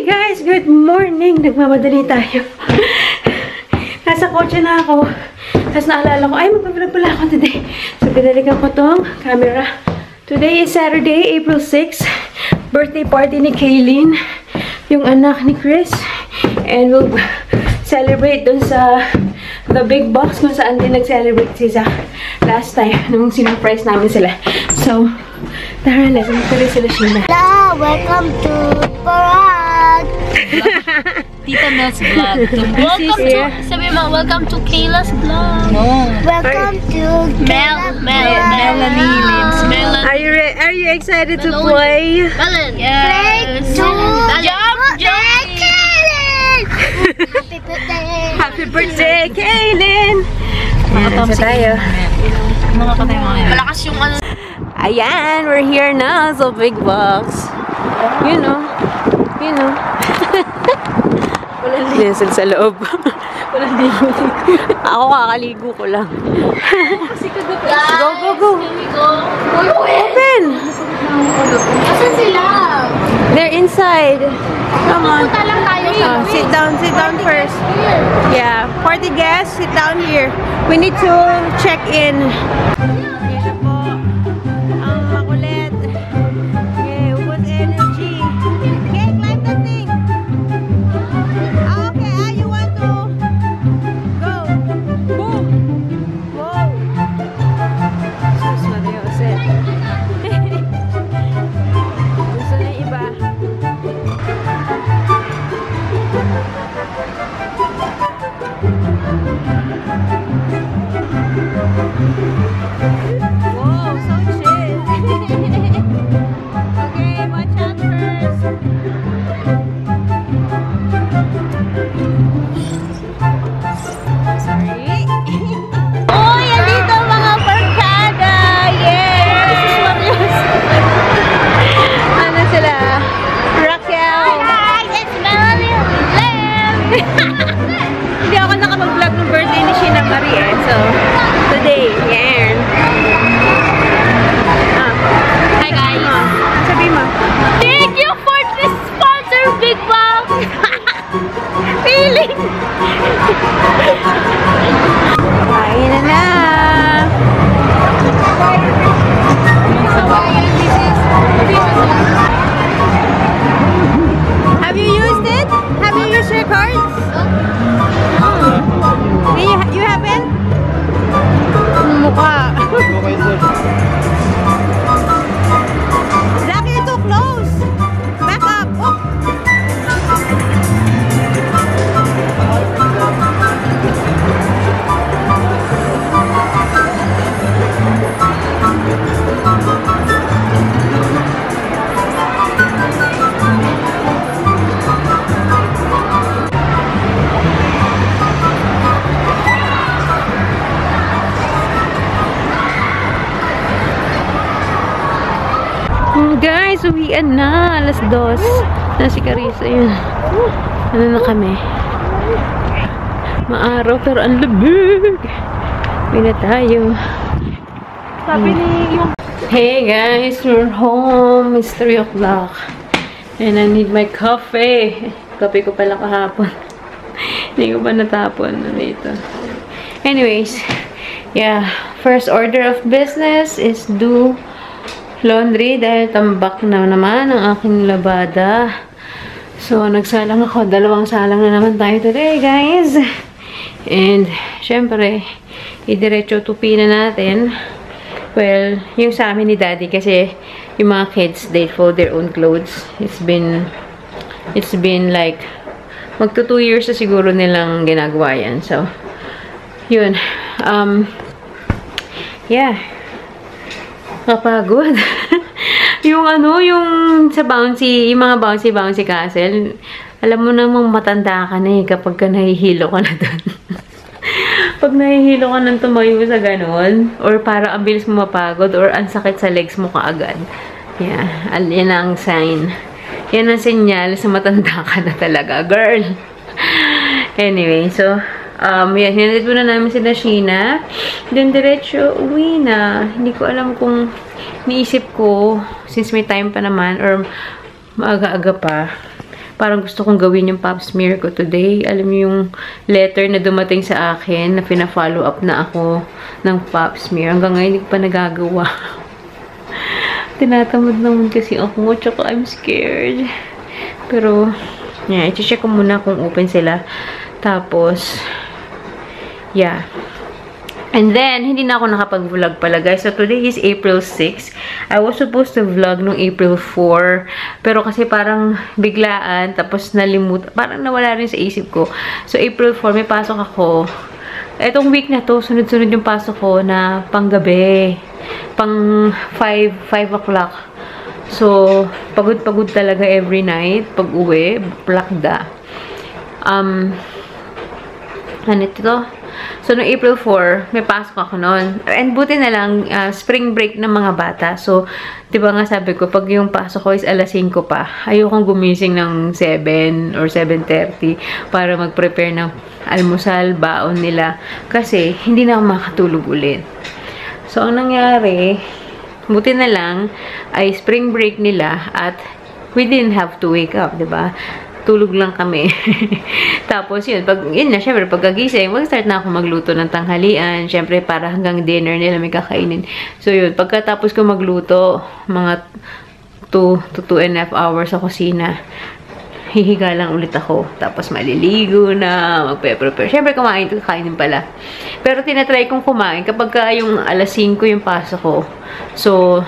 guys! Good morning! Nagmamadali tayo. Nasa kotse na ako. Tapos naalala ko, ay magpa-vlog pala ako today. So, pinalikan ko tong camera. Today is Saturday, April 6. Birthday party ni Kaylin. Yung anak ni Chris. And we'll celebrate dun sa The Big Box kung saan din nag-celebrate si Zach last time nung sinurprise namin sila. So, tara, let's tuloy sila Sheena. Hello! Welcome to Parag! Tita Mel's vlog. Welcome to, sabi mo, welcome to Kayla's vlog. No. Welcome to Melanie lives. Are you excited to play? Yes. Happy birthday! Happy birthday, Kaylin! Makatapos tayo. Malakas yung ano. Ayan, we're here now sa Big Box. You know. Walang ligo sa loob. Walang ligo. Ako kakaligo ko lang. Go. Open! Asan sila? They're inside. Come on. Punta lang tayo sa Sit down first. Yeah, for the guests, sit down here. We need to check in. Yan na po. Ang makulit. Okay, ubos energy. Okay, climb the thing. Okay, you want to go. Boom. Whoa. Sus, Marioset. Gusto na yung iba. Whoa, so chill. Okay, watch out first. Sorry. Oh, yan dito mga barkada. Yes! Ano sila? Raquel. Hi, it's Melanie Lim! Hindi ako nakapag-vlog ng birthday ni Sheena Marie eh. So, today, yan. Hi guys. Sabi mo. Thank you for this sponsor, Big Box. Feeling! Kain na! Have you used it? Have you used your cards? You haven't? Mukha. Lucky ito close. Back up. Oh. Guys, uwian na. Alas 2. Na si Carissa yun. Ano na kami? Maaraw pero ang labig. Uwi na tayo. Sabi ni yung... Hey guys, we're home. It's 3 o'clock. And I need my coffee. Kape ko pala kahapon. Hindi ko pa natapon. Nandito. Anyways, yeah. First order of business is do laundry dahil tambak na naman ang aking labada. So, nagsalang ako. 2 salang na naman tayo today, guys. And, syempre, idiretso tupi na natin. Well, yung sa amin ni Daddy kasi yung mga kids, they fold their own clothes. It's been like magto 2 years na siguro nilang ginagawa yan. So, yun. Yeah. Kapagod. Yung sa bouncy, yung mga bouncy castle, alam mo namang matanda ka na eh kapag ka nahihilo ka na dun. Pag nahihilo ka nang tumayo sa ganon, or para ang bilis mo mapagod, or ang sakit sa legs mo kaagad. Yeah, yan ang sign. Yan ang senyal sa matanda ka na talaga, girl. Anyway, so, yan, hinatid muna namin sila Sheena. Then, diretso, uwi na. Hindi ko alam kung niisip ko, since may time pa naman, or maaga-aga pa, parang gusto kong gawin yung pap smear ko today. Alam niyo yung letter na dumating sa akin na pina-follow up na ako ng pap smear. Hanggang ngayon, hindi ko pa nagagawa. Tinatamad naman kasi ako, tsaka I'm scared. Pero, yeah, i-check ko muna kung open sila. Tapos, yeah. And then, hindi na ako nakapag-vlog pala, guys. So, today is April 6. I was supposed to vlog nung April 4. Pero kasi parang biglaan, tapos nalimutan. Parang nawala rin sa isip ko. So, April 4, may pasok ako. Etong week na to, sunod-sunod yung pasok ko na panggabi. Pang 5 o'clock. So, pagod-pagod talaga every night. Pag-uwi, plakda. Ano ito? So, noong April 4, may pasok ako noon. And buti na lang, spring break ng mga bata. So, di ba nga sabi ko, pag yung pasok ko is alas 5 pa, ayokong gumising ng 7 or 7:30 para mag-prepare ng almusal, baon nila. Kasi, hindi na ako makatulog ulit. So, ang nangyari, buti na lang, ay spring break nila at we didn't have to wake up, di ba? Tulog lang kami. Tapos yun na, syempre, pagkagising, mag-start na ako magluto ng tanghalian. Syempre, para hanggang dinner nila may kakainin. So yun, pagkatapos ko magluto, mga 2 to 2.5 hours sa kusina, hihiga lang ulit ako. Tapos maliligo na, magpe-prepare. Syempre, kakainin pala. Pero tinatry kong kumain kapag yung alas 5 yung pasok ko. So,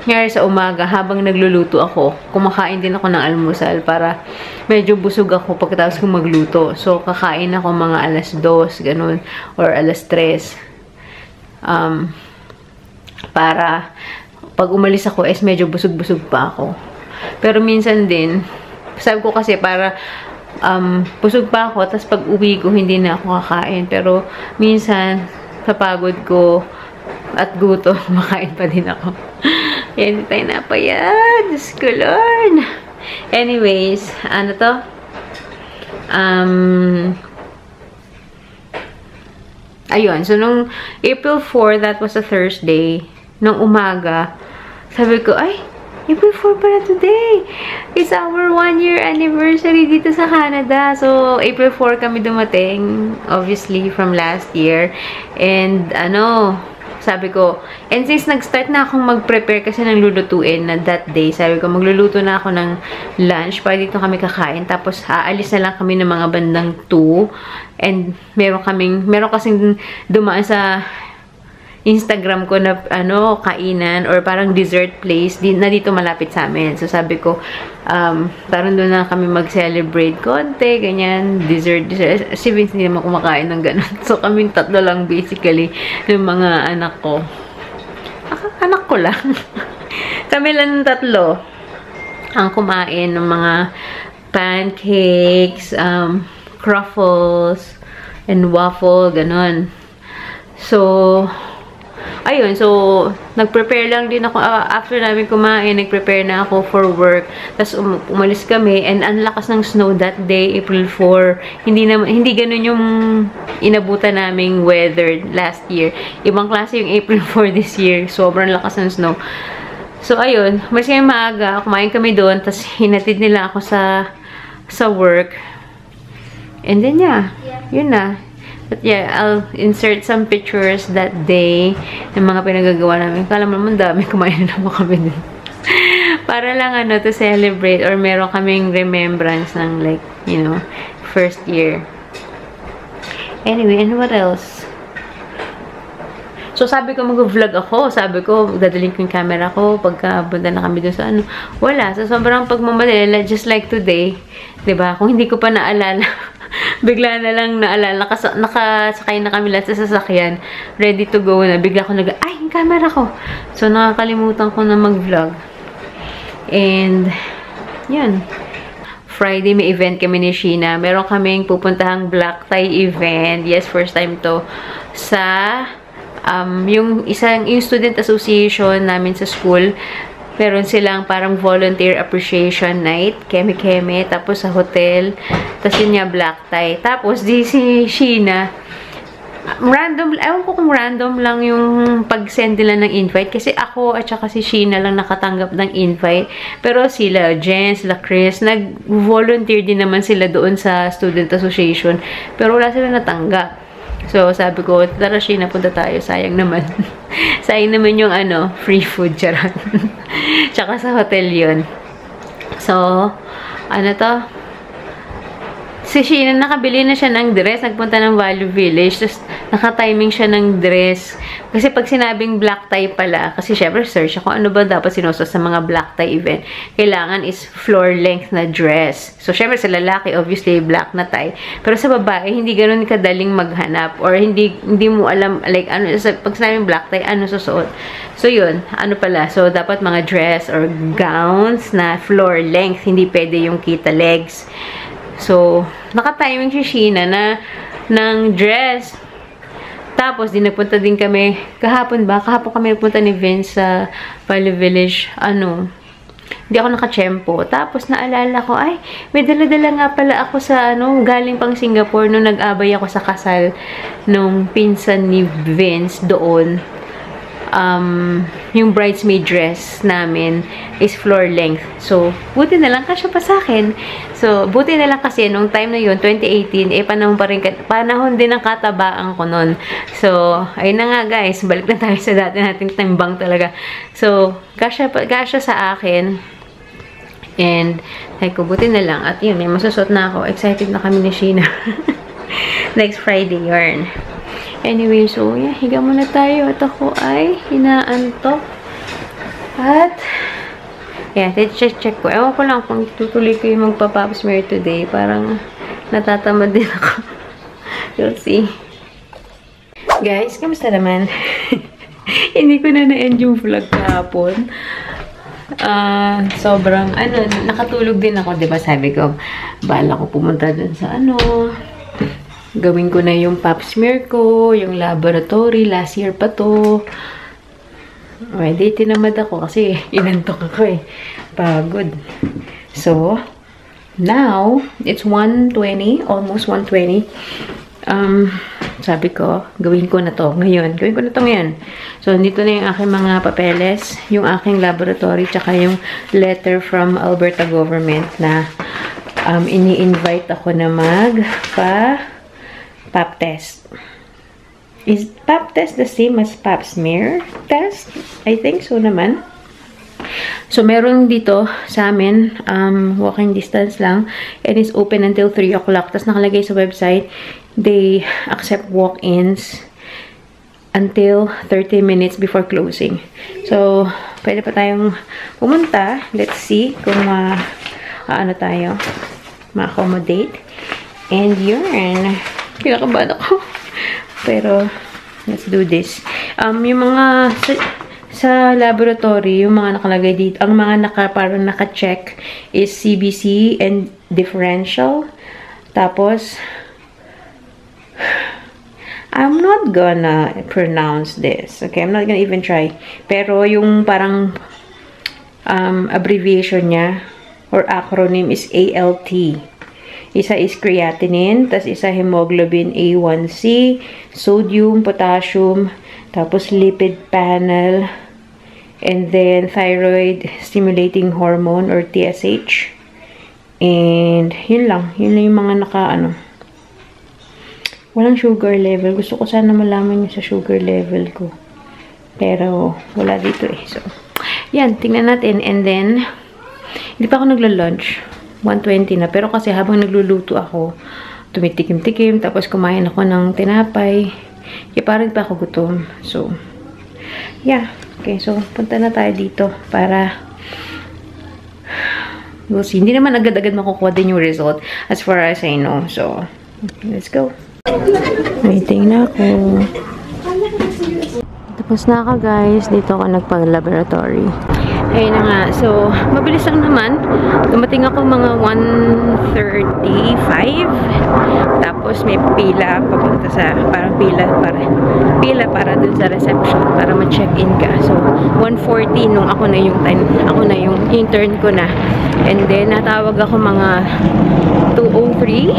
ngayon sa umaga, habang nagluluto ako, kumakain din ako ng almusal para medyo busog ako pagkatapos kong magluto. So, kakain ako mga alas 2, ganun, or alas 3. Para pag umalis ako, medyo busog-busog pa ako. Pero minsan din, sabi ko kasi para busog pa ako, tapos pag uwi ko, hindi na ako kakain. Pero minsan, sa pagod ko at gutom, makain pa din ako. Yan, tayo na pa yan. Diyos ko, Lord. Anyways, ano to? Ayun. So, nung April 4, that was a Thursday, nung umaga, sabi ko, ay, April 4 pala today. It's our 1-year anniversary dito sa Canada. So, April 4 kami dumating, obviously, from last year. And, sabi ko, and since nag-start na akong mag-prepare kasi ng lulutuin na that day, sabi ko, magluluto na ako ng lunch para dito kami kakain. Tapos, aalis na lang kami ng mga bandang 2. And, meron kasing dumaan sa Instagram ko na, kainan or parang dessert place na dito malapit sa amin. So, sabi ko, parang doon na kami mag-celebrate konti, ganyan, dessert. Si Vince hindi naman kumakain ng ganun. So, kaming 3 lang basically ng mga anak ko. Anak ko lang. Kami lang 3 ang kumain ng mga pancakes, croffles, and waffle, ganun. So, ayun, so, nag-prepare lang din ako. After namin kumain, nag-prepare na ako for work. Tapos, umalis kami. And ang lakas ng snow that day, April 4. Hindi ganun yung inabutan naming weather last year. Ibang klase yung April 4 this year. Sobrang lakas ng snow. So, ayun. Mas kaya maaga, kumain kami doon. Tapos, hinatid nila ako sa work. And then, yeah. Yun na. But yeah, I'll insert some pictures that day ng mga pinagagawa namin. Kala mo naman dami, kumain na naman kami din. Para lang to celebrate or meron kaming remembrance ng like, first year. Anyway, and what else? So, sabi ko mag-vlog ako. Sabi ko, dadalhin ko yung camera ko pagka punta na kami dun sa Wala. So, sobrang pagmamadali, just like today. Diba? Kung hindi ko pa naalala, bigla na lang naalala, nakasakay na kami lahat sa sasakyan, ready to go na, bigla ko ay, yung camera ko. So, nakakalimutan ko na mag-vlog. And, yun. Friday, may event kami ni Sheena. Meron kaming pupuntahang black tie event. Yes, first time to. Sa, yung student association namin sa school, meron silang parang volunteer appreciation night, keme-keme, tapos sa hotel, tapos yun nga black tie. Tapos, si Sheena, Random, ewan ko kung random lang yung pag-send nila ng invite. Kasi ako at saka si Sheena lang nakatanggap ng invite. Pero sila, Jen, sila Chris, nag-volunteer din naman sila doon sa Student Association. Pero wala sila natanggap. So, sabi ko, tara Sheena, punta tayo. Sayang naman. Sayang naman yung free food, charan. Tsaka sa hotel yun. So, si Sheena, nakabili na siya ng dress. Nagpunta ng Value Village. Tapos, naka-timing siya ng dress. Kasi pag sinabing black tie pala, kasi syempre search ako, ano ba dapat sinusuot sa mga black tie event? Kailangan is floor length na dress. So, syempre sa lalaki, obviously, black na tie. Pero sa babae, hindi ganun kadaling maghanap. Or hindi mo alam, like, pag sinabing black tie, ano susuot? So, yun. Pala? So, dapat mga dress or gowns na floor length. Hindi pwede yung kita legs. So, naka-timing si Sheena ng dress. Tapos, nagpunta din kami, kahapon kami nagpunta ni Vince sa Value Village, hindi ako nakachempo. Tapos, naalala ko, ay, may dala-dala nga pala ako sa, galing pang Singapore, nung nag-abay ako sa kasal nung pinsan ni Vince doon. Yung bridesmaid dress namin is floor length. So, buti na lang kasya pa sa akin. So, buti na lang kasi nung time na yun, 2018, panahon din ng katabaan ko nun. So, ayun na nga guys, balik na tayo sa dati nating timbang talaga. So, kasya sa akin. And, ay ko, buti na lang. At yun, may masusot na ako. Excited na kami ni Sheena. Next Friday, yarn. Anyway, so, yeah, higa muna tayo. At ako ay hinaantok. At, yeah, check ko. Ewan ko lang kung tutuloy ko yung magpa-pap smear today. Parang natatamad din ako. You'll see. Guys, kamusta naman? Hindi ko na-end yung vlog kahapon. Sobrang, nakatulog din ako. Diba sabi ko, bala ko pumunta dun sa gawin ko na yung pap smear ko, yung laboratory. Last year pa to. Di tinamad ako kasi inantok ako eh. Pagod. So, now, it's 1:20. Almost 1:20. Sabi ko, gawin ko na to ngayon. So, dito na yung aking mga papeles, yung aking laboratory, tsaka yung letter from Alberta government na ini-invite ako na pap test. Is pap test the same as pap smear test? I think so naman. So, meron dito sa amin, walking distance lang, and it's open until 3 o'clock. Tapos nakalagay sa website, they accept walk-ins until 30 minutes before closing. So, pwede pa tayong pumunta. Let's see kung tayo ma-accommodate. And yun, kinakabahan ako. Pero, let's do this. Yung mga sa laboratory, yung mga nakalagay dito, ang mga parang naka-check is CBC and differential. Tapos, I'm not gonna pronounce this. Okay, I'm not gonna even try. Pero, yung parang abbreviation niya or acronym is ALT. Isa is creatinine, tas isa hemoglobin A1C, sodium, potassium, tapos lipid panel, and then thyroid stimulating hormone or TSH. And yun lang yung mga walang sugar level. Gusto ko sana malaman yung sa sugar level ko. Pero wala dito eh. So, yan, tingnan natin. And then, hindi pa ako nagla-lunch. 1:20 na. Pero kasi habang nagluluto ako, tumitikim-tikim, tapos kumain ako ng tinapay. Kaya parang pa ako gutom. So, yeah. Okay, so, punta na tayo dito para we'll see. Hindi naman agad-agad makukuha din yung result as far as I know. So, let's go. Waiting na ako. Tapos na ako guys. Dito ako nagpag-laboratory. Ayun na nga. So, mabilis lang naman. Dumating ako mga 1:35. Tapos may pila papunta sa, parang pila para dun sa reception para ma-check-in ka. So, 1:40 nung ako na yung turn ko na. And then, natawag ako mga 2:03.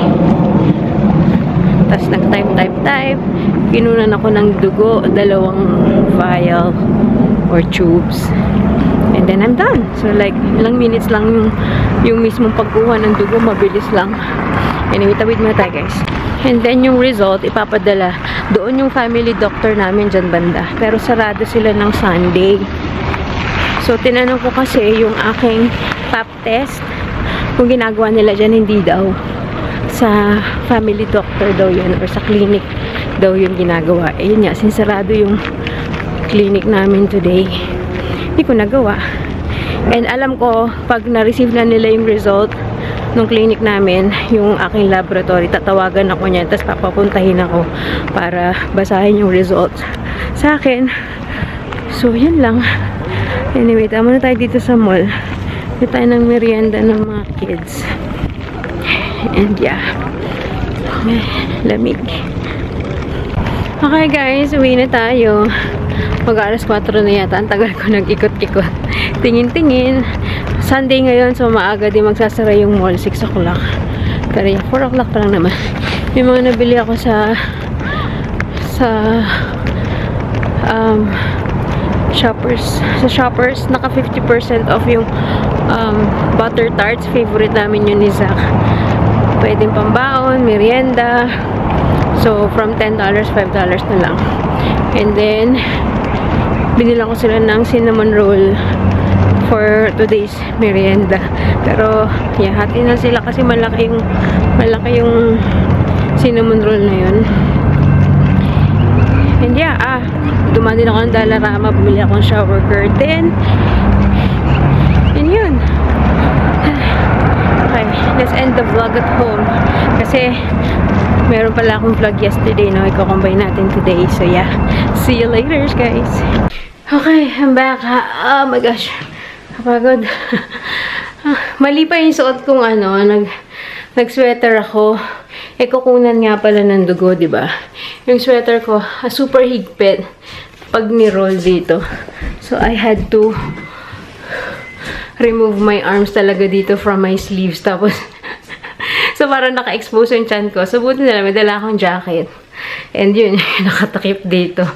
Tapos nag-type. Pinunan ako ng dugo, 2 vial or tubes. And then I'm done. So like, ilang minutes lang yung mismong pagkuha ng dugo, mabilis lang. Anyway, tawid mo tayo guys. And then yung result, ipapadala. Doon yung family doctor namin dyan banda. Pero sarado sila ng Sunday. So, tinanong ko kasi yung aking pap test. Kung ginagawa nila dyan, hindi daw. Sa family doctor daw yun. Or sa clinic daw yung ginagawa. Eh, yun nga, sinsarado yung clinic namin today. Hindi ko nagawa. And alam ko, pag na-receive na nila yung result nung clinic namin, yung aking laboratory, tatawagan ako niyan, tapos papapuntahin ako para basahin yung results sa akin. So, yun lang. Anyway, tama na tayo dito sa mall. Dito tayo ng merienda ng mga kids. And yeah. Lamig. Okay guys, uwi na tayo. Mag-alas 4 na yata. Ang tagal ko nag-ikot-ikot. Tingin-tingin. Sunday ngayon, so maaga din magsasara yung mall, 6 o'clock. Pero yeah, 4 o'clock pa lang naman. May mga nabili ako sa Shoppers. Sa Shoppers, naka 50% off yung butter tarts. Favorite namin yun ni Zach. Pwedeng pambaon, merienda. So, from $10, $5 na lang. And then, binila ko sila ng cinnamon roll for today's merienda. Pero, yeah, hati na sila kasi malaki yung cinnamon roll na yun. And yeah, dumaan din ako ng Dollarama, bumili akong shower curtain. And yun. Okay, let's end the vlog at home. Kasi, meron pala akong vlog yesterday, no? Iko-combine natin today. So yeah, see you later, guys. Okay, I'm back. Oh my gosh. Kapagod. Mali pa yung suot kong nag-sweater ako. Kukunan nga pala ng dugo, diba? Yung sweater ko, super higpit pag ni-roll dito. So, I had to remove my arms talaga dito from my sleeves. Tapos, so, parang naka-expose yung chan ko. So, buti na lang, may dala akong jacket. And yun, nakatakip dito.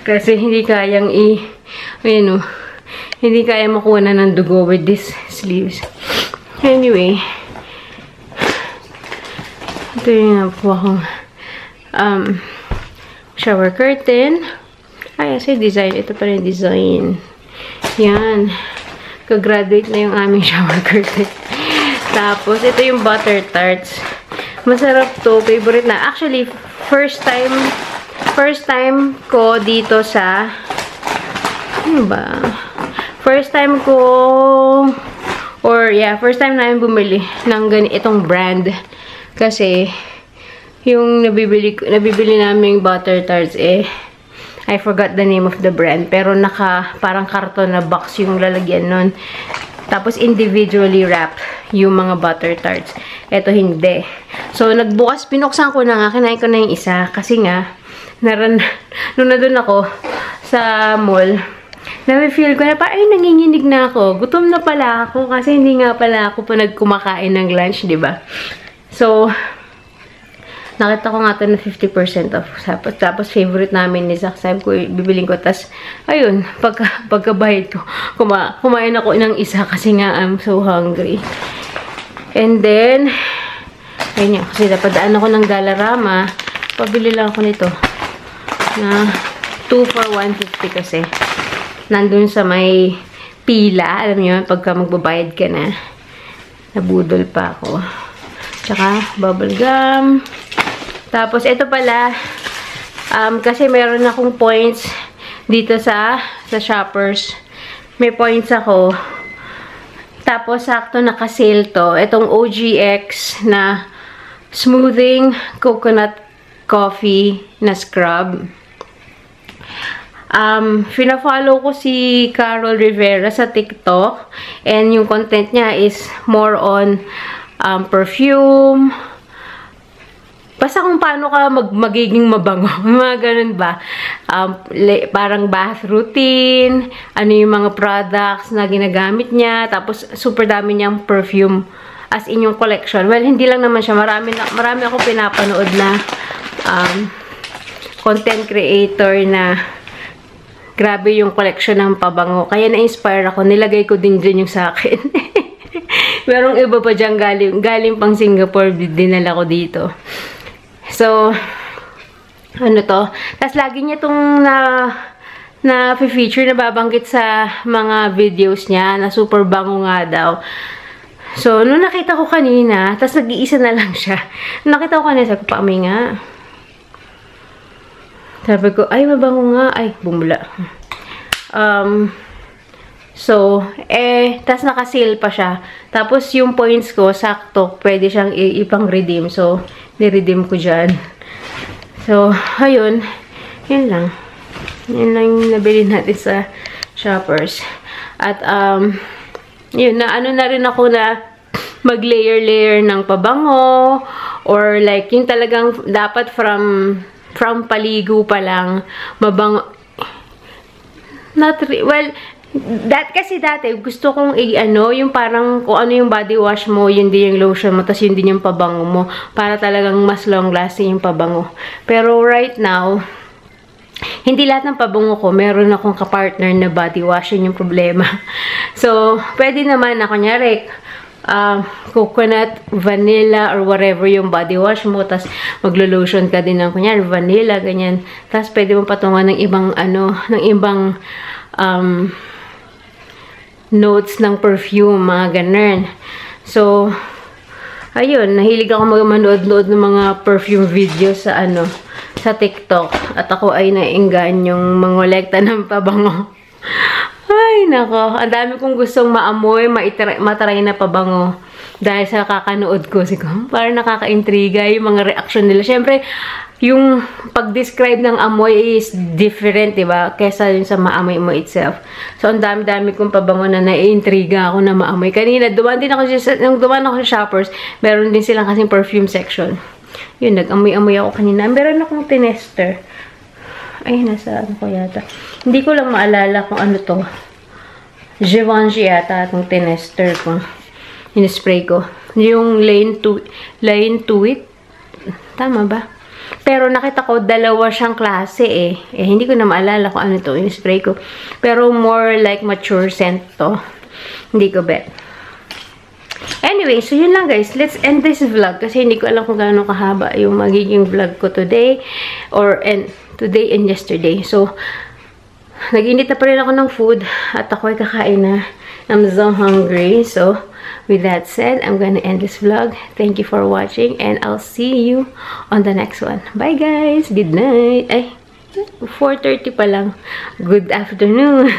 Kasi hindi kayang hindi kaya makuha ng dugo with these sleeves. Anyway, ito yung po akong shower curtain. Ay, kasi design. Ito pa rin design. Yan. Ka-graduate na yung aming shower curtain. Tapos, ito yung butter tarts. Masarap to. Favorite na. Actually, first time ko dito sa ano ba? First time namin bumili ng ganitong brand. Kasi, yung nabibili namin butter tarts I forgot the name of the brand. Pero parang karton na box yung lalagyan nun. Tapos, individually wrapped yung mga butter tarts. Ito, hindi. So, pinuksan ko na nga. Kinain ko na yung isa. Kasi nga, nung nandun ako sa mall, na-feel ko na nanginginig na ako. Gutom na pala ako. Kasi hindi nga pala ako pa nagkumakain ng lunch, diba? So, nakita ko nga ito na 50% off. Tapos, favorite namin ni Zach. Sabi ko, bibiling ko. Tapos, ayun, pagkabahid ko, kumain ako ng isa kasi nga, I'm so hungry. And then, ayun yun. Kasi napadaan ako ng Dollarama. Pabili lang ako nito. Na 2 for 150 kasi. Nandun sa may pila. Alam niyo, pagka magbabayad ka na. Nabudol pa ako. Tsaka, bubble gum. Tapos, ito pala, kasi meron akong points dito sa Shoppers. May points ako. Tapos, sakto naka-sale to. Itong OGX na smoothing coconut coffee na scrub. Fina-follow ko si Carol Rivera sa TikTok. And yung content niya is more on perfume. Basta kung paano ka magiging mabango. Mga ganun ba? Parang bath routine. Ano yung mga products na ginagamit niya. Tapos, super dami niyang perfume as in yung collection. Well, hindi lang naman siya. Marami ako pinapanood na content creator na grabe yung collection ng pabango. Kaya na-inspire ako. Nilagay ko din dyan yung sa akin. Merong iba pa dyan galing pang Singapore. Dinala ko dito. So, ano to? Tapos lagi niya itong na-feature na babanggit sa mga videos niya na super bango nga daw. So, nung nakita ko kanina, tapos nag-iisa na lang siya. Nakita ko kanina, sabi ko, paamoy nga. Sabi ko, ay, mabango nga. Ay, bumula. So, tapos naka-sale pa siya. Tapos, yung points ko, sakto, pwede siyang ipang-redeem. So, ni-redeem ko dyan. So, ayun. Yun lang. Yun lang yung nabili natin sa Shoppers. At, yun, na ano na rin ako na mag-layer-layer ng pabango. Or like, yung talagang dapat from paligo pa lang, mabango. Well, kasi dati, gusto kong yung parang, kung ano yung body wash mo, yun din yung lotion mo, tas yun din yung pabango mo, para talagang mas long-lasting yung pabango. Pero right now, hindi lahat ng pabango ko, meron akong kapartner na body wash, yun yung problema. So, pwede naman na, kunyari, coconut, vanilla, or whatever yung body wash mo, tas maglo-lotion ka din ng, kunyari, vanilla, ganyan. Tas pwede mo patungan ng ibang, ng ibang, notes ng perfume, mga ganun. So, ayun, nahilig ako manood-nood ng mga perfume videos sa sa TikTok. At ako ay nainggan yung mangolekta ng pabango. Ay, nako. Ang dami kong gustong maamoy, matry na pabango. Dahil sa kakanood ko. Parang nakaka-intriga yung mga reaction nila. Siyempre, yung pag-describe ng amoy is different, diba? Kesa yung sa maamoy mo itself. So, ang dami-dami kong pabango na nai-intriga ako na maamoy. Kanina, dumaan ako sa Shoppers, meron din silang kasing perfume section. Yun, nag-amoy-amoy ako kanina. Meron akong tinester. Ay, nasa ko yata. Hindi ko lang maalala kung ano to. Givenchy yata itong tinester ko. In-spray ko. Yung Lane to It. Tama ba? Pero nakita ko, dalawa siyang klase eh. Hindi ko na maalala kung ano to. In-spray ko. Pero more like mature scent to. Hindi ko bet. Anyway, so yun lang guys. Let's end this vlog. Kasi hindi ko alam kung gaano kahaba yung magiging vlog ko today. Today and yesterday. So, nag-init na pa rin ako ng food. At ako ay kakain na. I'm so hungry. So, with that said, I'm gonna end this vlog. Thank you for watching. And I'll see you on the next one. Bye guys! Good night! Ay, 4:30 pa lang. Good afternoon!